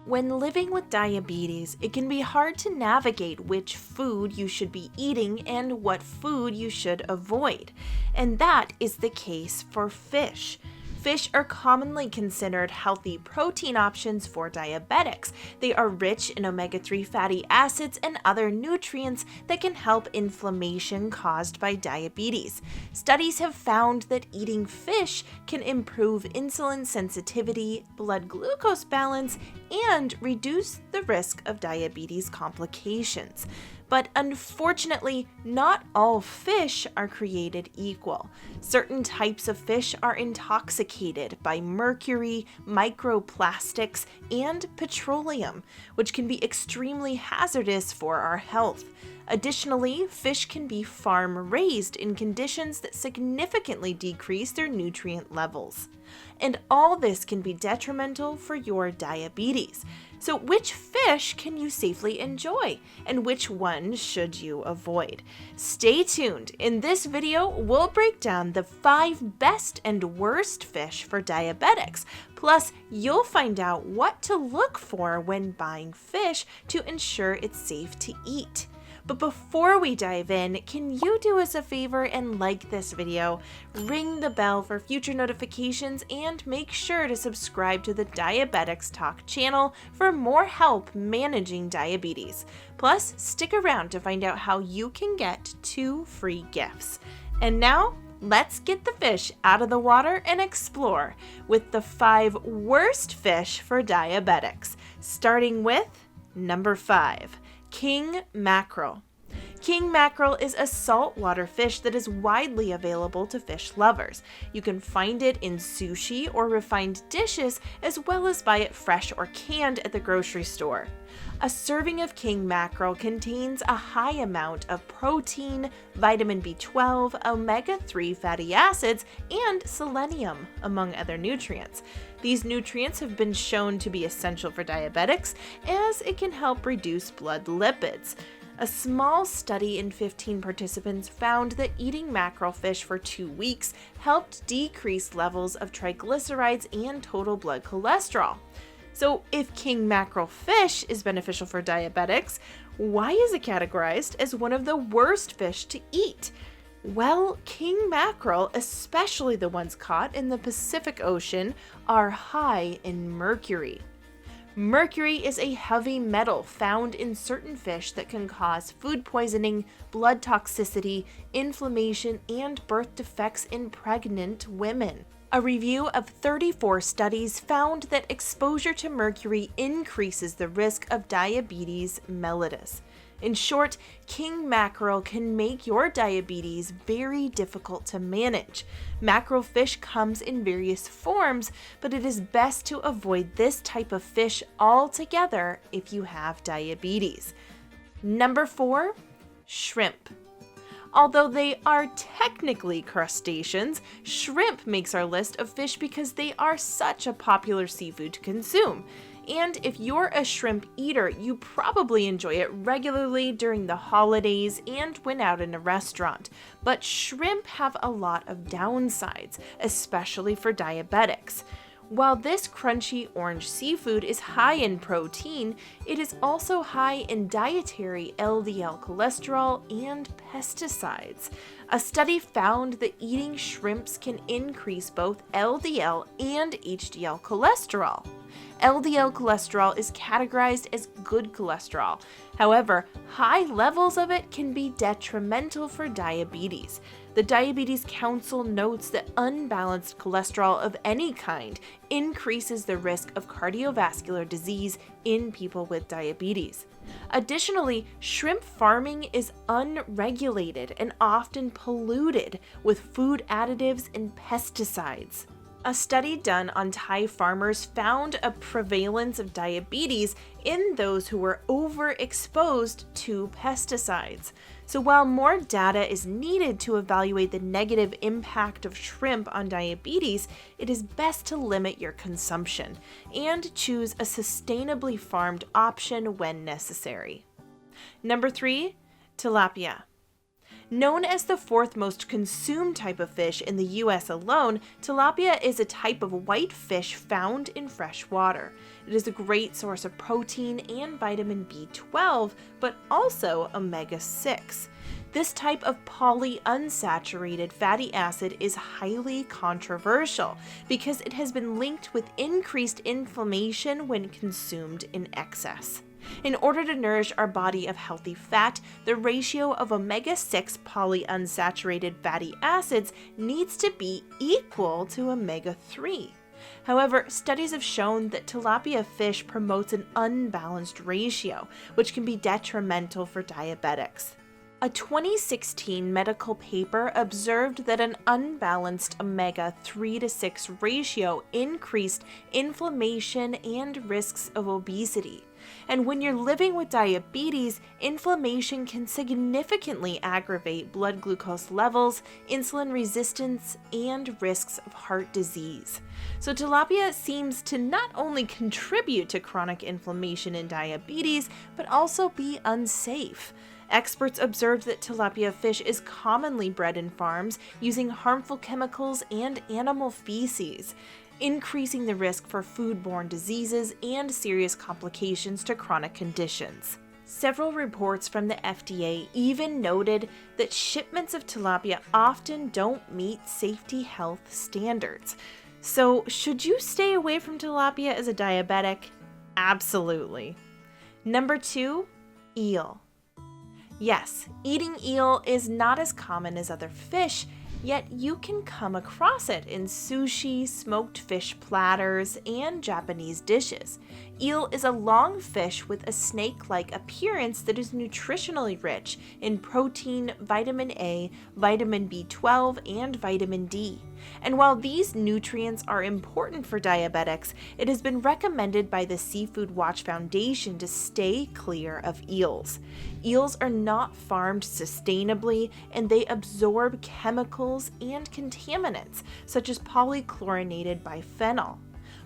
When living with diabetes, it can be hard to navigate which food you should be eating and what food you should avoid. And that is the case for fish. Fish are commonly considered healthy protein options for diabetics. They are rich in omega-3 fatty acids and other nutrients that can help inflammation caused by diabetes. Studies have found that eating fish can improve insulin sensitivity, blood glucose balance, and reduce the risk of diabetes complications. But unfortunately, not all fish are created equal. Certain types of fish are intoxicated by mercury, microplastics, and petroleum, which can be extremely hazardous for our health. Additionally, fish can be farm-raised in conditions that significantly decrease their nutrient levels. And all this can be detrimental for your diabetes. So which fish can you safely enjoy, and which ones should you avoid? Stay tuned. In this video, we'll break down the 5 best and worst fish for diabetics. Plus, you'll find out what to look for when buying fish to ensure it's safe to eat. But before we dive in, can you do us a favor and like this video, ring the bell for future notifications, and make sure to subscribe to the Diabetics Talk channel for more help managing diabetes. Plus, stick around to find out how you can get 2 free gifts. And now, let's get the fish out of the water and explore with the 5 worst fish for diabetics, starting with number 5. King Mackerel. King mackerel is a saltwater fish that is widely available to fish lovers. You can find it in sushi or refined dishes, as well as buy it fresh or canned at the grocery store. A serving of king mackerel contains a high amount of protein, vitamin B12, omega-3 fatty acids, and selenium, among other nutrients. These nutrients have been shown to be essential for diabetics, as it can help reduce blood lipids. A small study in 15 participants found that eating mackerel fish for 2 weeks helped decrease levels of triglycerides and total blood cholesterol. So if king mackerel fish is beneficial for diabetics, why is it categorized as one of the worst fish to eat? Well, king mackerel, especially the ones caught in the Pacific Ocean, are high in mercury. Mercury is a heavy metal found in certain fish that can cause food poisoning, blood toxicity, inflammation, and birth defects in pregnant women. A review of 34 studies found that exposure to mercury increases the risk of diabetes mellitus. In short, king mackerel can make your diabetes very difficult to manage. Mackerel fish comes in various forms, but it is best to avoid this type of fish altogether if you have diabetes. Number 4, shrimp. Although they are technically crustaceans, shrimp makes our list of fish because they are such a popular seafood to consume. And if you're a shrimp eater, you probably enjoy it regularly during the holidays and when out in a restaurant. But shrimp have a lot of downsides, especially for diabetics. While this crunchy orange seafood is high in protein, it is also high in dietary LDL cholesterol and pesticides. A study found that eating shrimps can increase both LDL and HDL cholesterol. LDL cholesterol is categorized as good cholesterol. However, high levels of it can be detrimental for diabetes. The Diabetes Council notes that unbalanced cholesterol of any kind increases the risk of cardiovascular disease in people with diabetes. Additionally, shrimp farming is unregulated and often polluted with food additives and pesticides. A study done on Thai farmers found a prevalence of diabetes in those who were overexposed to pesticides. So while more data is needed to evaluate the negative impact of shrimp on diabetes, it is best to limit your consumption and choose a sustainably farmed option when necessary. Number 3, tilapia. Known as the fourth most consumed type of fish in the US alone, tilapia is a type of white fish found in fresh water. It is a great source of protein and vitamin B12, but also omega-6. This type of polyunsaturated fatty acid is highly controversial because it has been linked with increased inflammation when consumed in excess. In order to nourish our body of healthy fat, the ratio of omega-6 polyunsaturated fatty acids needs to be equal to omega-3. However, studies have shown that tilapia fish promotes an unbalanced ratio, which can be detrimental for diabetics. A 2016 medical paper observed that an unbalanced omega-3 to 6 ratio increased inflammation and risks of obesity. And when you're living with diabetes, inflammation can significantly aggravate blood glucose levels, insulin resistance, and risks of heart disease. So tilapia seems to not only contribute to chronic inflammation in diabetes, but also be unsafe. Experts observed that tilapia fish is commonly bred in farms using harmful chemicals and animal feces, increasing the risk for foodborne diseases and serious complications to chronic conditions. Several reports from the FDA even noted that shipments of tilapia often don't meet safety health standards. So, should you stay away from tilapia as a diabetic? Absolutely. Number 2, eel. Yes, eating eel is not as common as other fish, yet you can come across it in sushi, smoked fish platters, and Japanese dishes. Eel is a long fish with a snake-like appearance that is nutritionally rich in protein, vitamin A, vitamin B12, and vitamin D. And while these nutrients are important for diabetics, it has been recommended by the Seafood Watch Foundation to stay clear of eels. Eels are not farmed sustainably, and they absorb chemicals and contaminants, such as polychlorinated biphenyl.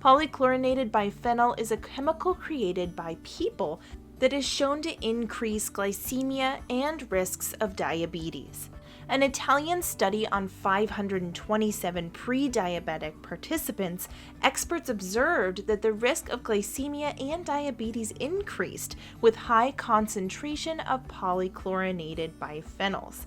Polychlorinated biphenyl is a chemical created by people that is shown to increase glycemia and risks of diabetes. An Italian study on 527 pre-diabetic participants, experts observed that the risk of glycemia and diabetes increased with high concentration of polychlorinated biphenyls.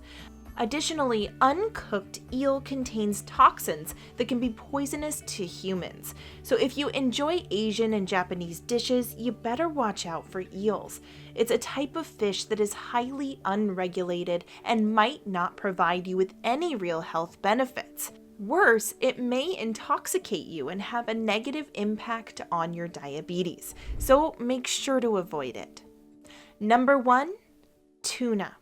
Additionally, uncooked eel contains toxins that can be poisonous to humans. So if you enjoy Asian and Japanese dishes, you better watch out for eels. It's a type of fish that is highly unregulated and might not provide you with any real health benefits. Worse, it may intoxicate you and have a negative impact on your diabetes. So make sure to avoid it. Number 1, tuna.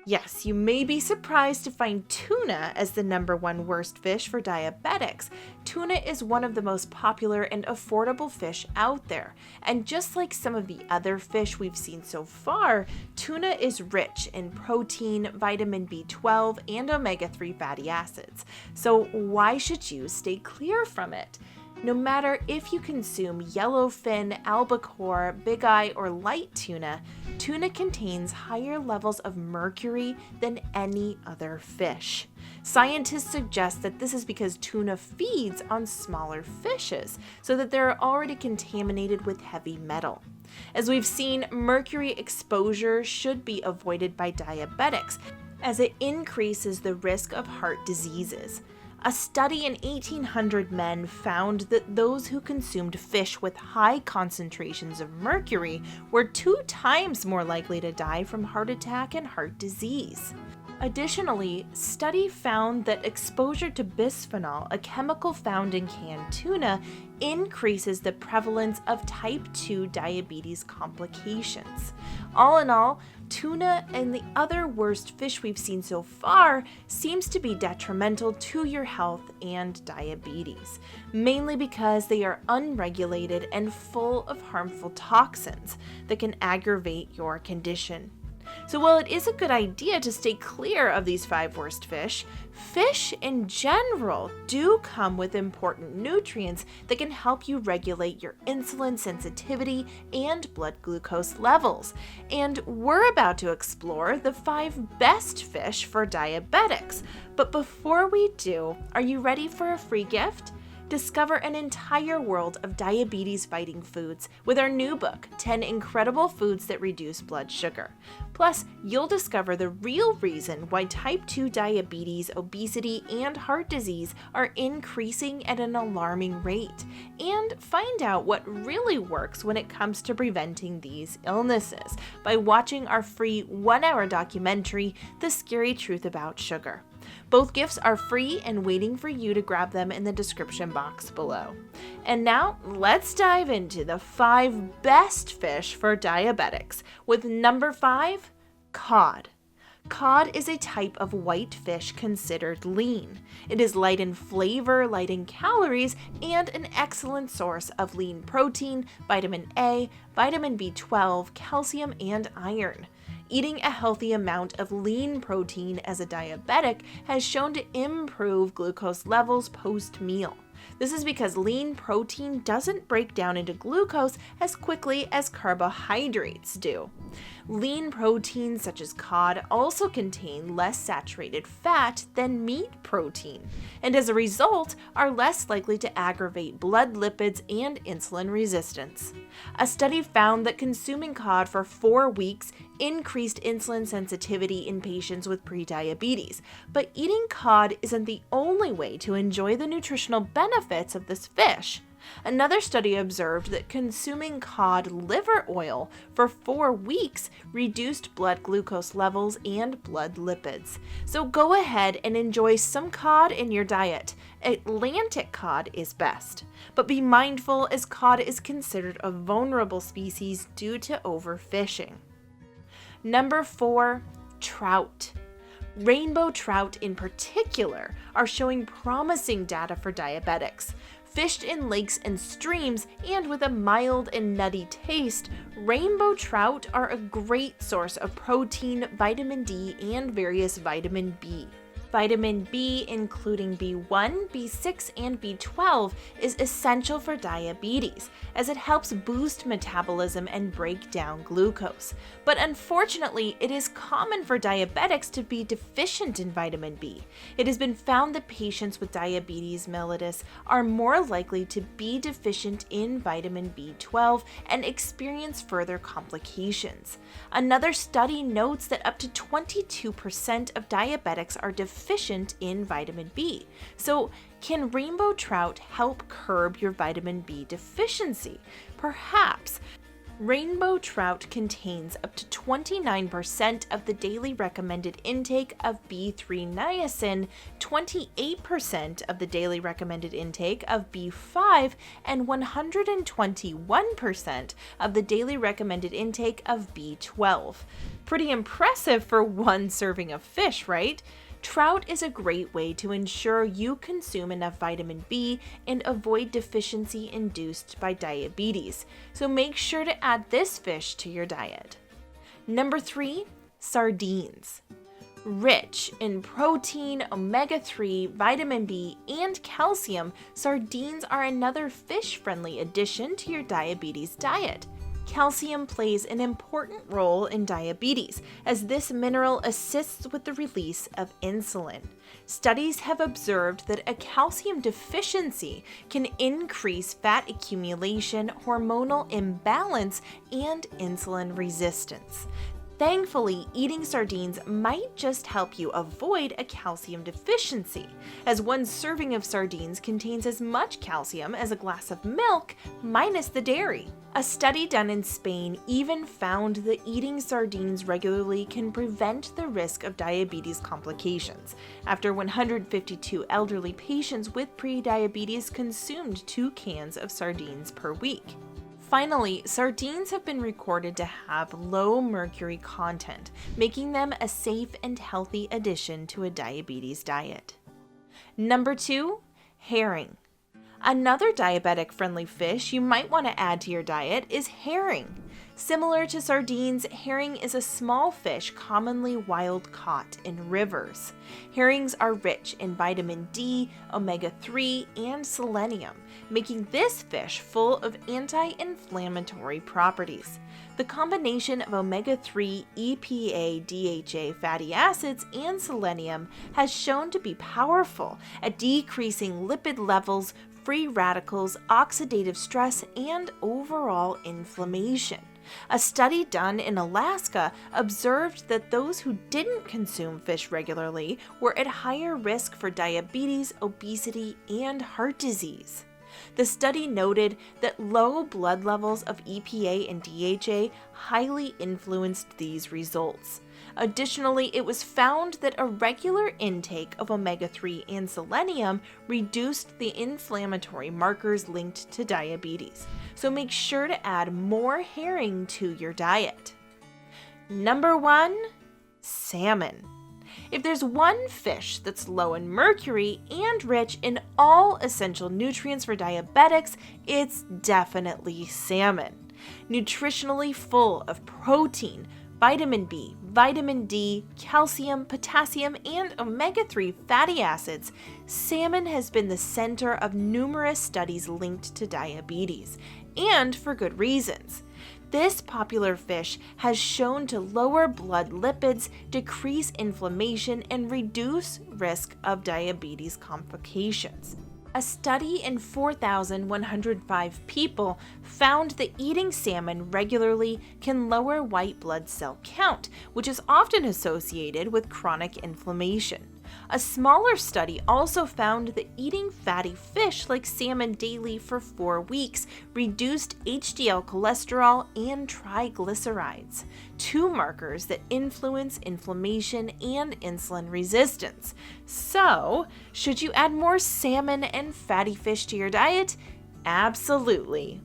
Yes, you may be surprised to find tuna as the number 1 worst fish for diabetics. Tuna is one of the most popular and affordable fish out there. And just like some of the other fish we've seen so far, tuna is rich in protein, vitamin B12, and omega-3 fatty acids. So why should you stay clear from it? No matter if you consume yellowfin, albacore, big eye, or light tuna, tuna contains higher levels of mercury than any other fish. Scientists suggest that this is because tuna feeds on smaller fishes, so that they're already contaminated with heavy metal. As we've seen, mercury exposure should be avoided by diabetics, as it increases the risk of heart diseases. A study in 1,800 men found that those who consumed fish with high concentrations of mercury were 2 times more likely to die from heart attack and heart disease. Additionally, study found that exposure to bisphenol, a chemical found in canned tuna, increases the prevalence of type 2 diabetes complications. All in all, tuna and the other worst fish we've seen so far seems to be detrimental to your health and diabetes, mainly because they are unregulated and full of harmful toxins that can aggravate your condition. So while it is a good idea to stay clear of these 5 worst fish, fish in general do come with important nutrients that can help you regulate your insulin sensitivity and blood glucose levels. And we're about to explore the 5 best fish for diabetics. But before we do, are you ready for a free gift? Discover an entire world of diabetes-fighting foods with our new book, 10 Incredible Foods That Reduce Blood Sugar. Plus, you'll discover the real reason why type 2 diabetes, obesity, and heart disease are increasing at an alarming rate, and find out what really works when it comes to preventing these illnesses by watching our free 1-hour documentary, The Scary Truth About Sugar. Both gifts are free and waiting for you to grab them in the description box below. And now, let's dive into the 5 best fish for diabetics, with number 5, cod. Cod is a type of white fish considered lean. It is light in flavor, light in calories, and an excellent source of lean protein, vitamin A, vitamin B12, calcium, and iron. Eating a healthy amount of lean protein as a diabetic has shown to improve glucose levels post-meal. This is because lean protein doesn't break down into glucose as quickly as carbohydrates do. Lean proteins such as cod also contain less saturated fat than meat protein, and as a result are less likely to aggravate blood lipids and insulin resistance. A study found that consuming cod for 4 weeks increased insulin sensitivity in patients with prediabetes, but eating cod isn't the only way to enjoy the nutritional benefits of this fish. Another study observed that consuming cod liver oil for 4 weeks reduced blood glucose levels and blood lipids. So go ahead and enjoy some cod in your diet. Atlantic cod is best, but be mindful as cod is considered a vulnerable species due to overfishing. Number 4, trout. Rainbow trout in particular are showing promising data for diabetics. Fished in lakes and streams and with a mild and nutty taste, rainbow trout are a great source of protein, vitamin D, and various vitamin B. Vitamin B, including B1, B6, and B12, is essential for diabetes, as it helps boost metabolism and break down glucose. But unfortunately, it is common for diabetics to be deficient in vitamin B. It has been found that patients with diabetes mellitus are more likely to be deficient in vitamin B12 and experience further complications. Another study notes that up to 22% of diabetics are deficient in vitamin B. So, can rainbow trout help curb your vitamin B deficiency? Perhaps. Rainbow trout contains up to 29% of the daily recommended intake of B3 niacin, 28% of the daily recommended intake of B5, and 121% of the daily recommended intake of B12. Pretty impressive for one serving of fish, right? Trout is a great way to ensure you consume enough vitamin B and avoid deficiency induced by diabetes, so make sure to add this fish to your diet. Number 3, sardines. Rich in protein, omega-3, vitamin B, and calcium, sardines are another fish-friendly addition to your diabetes diet. Calcium plays an important role in diabetes, as this mineral assists with the release of insulin. Studies have observed that a calcium deficiency can increase fat accumulation, hormonal imbalance, and insulin resistance. Thankfully, eating sardines might just help you avoid a calcium deficiency, as one serving of sardines contains as much calcium as a glass of milk minus the dairy. A study done in Spain even found that eating sardines regularly can prevent the risk of diabetes complications, after 152 elderly patients with prediabetes consumed 2 cans of sardines per week. Finally, sardines have been recorded to have low mercury content, making them a safe and healthy addition to a diabetes diet. Number 2, herring. Another diabetic-friendly fish you might want to add to your diet is herring. Similar to sardines, herring is a small fish commonly wild-caught in rivers. Herrings are rich in vitamin D, omega-3, and selenium, making this fish full of anti-inflammatory properties. The combination of omega-3, EPA, DHA fatty acids, and selenium has shown to be powerful at decreasing lipid levels, free radicals, oxidative stress, and overall inflammation. A study done in Alaska observed that those who didn't consume fish regularly were at higher risk for diabetes, obesity, and heart disease. The study noted that low blood levels of EPA and DHA highly influenced these results. Additionally, it was found that a regular intake of omega-3 and selenium reduced the inflammatory markers linked to diabetes. So make sure to add more herring to your diet. Number 1, salmon. If there's one fish that's low in mercury and rich in all essential nutrients for diabetics, it's definitely salmon. Nutritionally full of protein, vitamin B, vitamin D, calcium, potassium, and omega-3 fatty acids, salmon has been the center of numerous studies linked to diabetes, and for good reasons. This popular fish has shown to lower blood lipids, decrease inflammation, and reduce risk of diabetes complications. A study in 4,105 people found that eating salmon regularly can lower white blood cell count, which is often associated with chronic inflammation. A smaller study also found that eating fatty fish like salmon daily for 4 weeks reduced HDL cholesterol and triglycerides, 2 markers that influence inflammation and insulin resistance. So, should you add more salmon and fatty fish to your diet? Absolutely.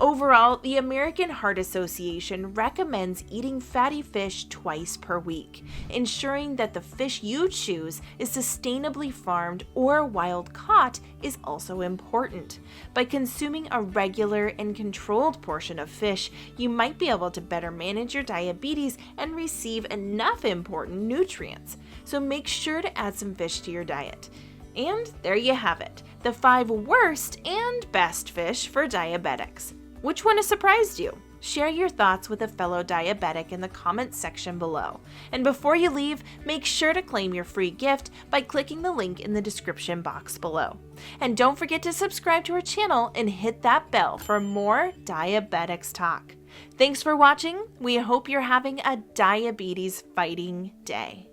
Overall, the American Heart Association recommends eating fatty fish twice per week. Ensuring that the fish you choose is sustainably farmed or wild caught is also important. By consuming a regular and controlled portion of fish, you might be able to better manage your diabetes and receive enough important nutrients. So make sure to add some fish to your diet. And there you have it, the 5 worst and best fish for diabetics. Which one has surprised you? Share your thoughts with a fellow diabetic in the comments section below. And before you leave, make sure to claim your free gift by clicking the link in the description box below. And don't forget to subscribe to our channel and hit that bell for more diabetics talk. Thanks for watching. We hope you're having a diabetes fighting day.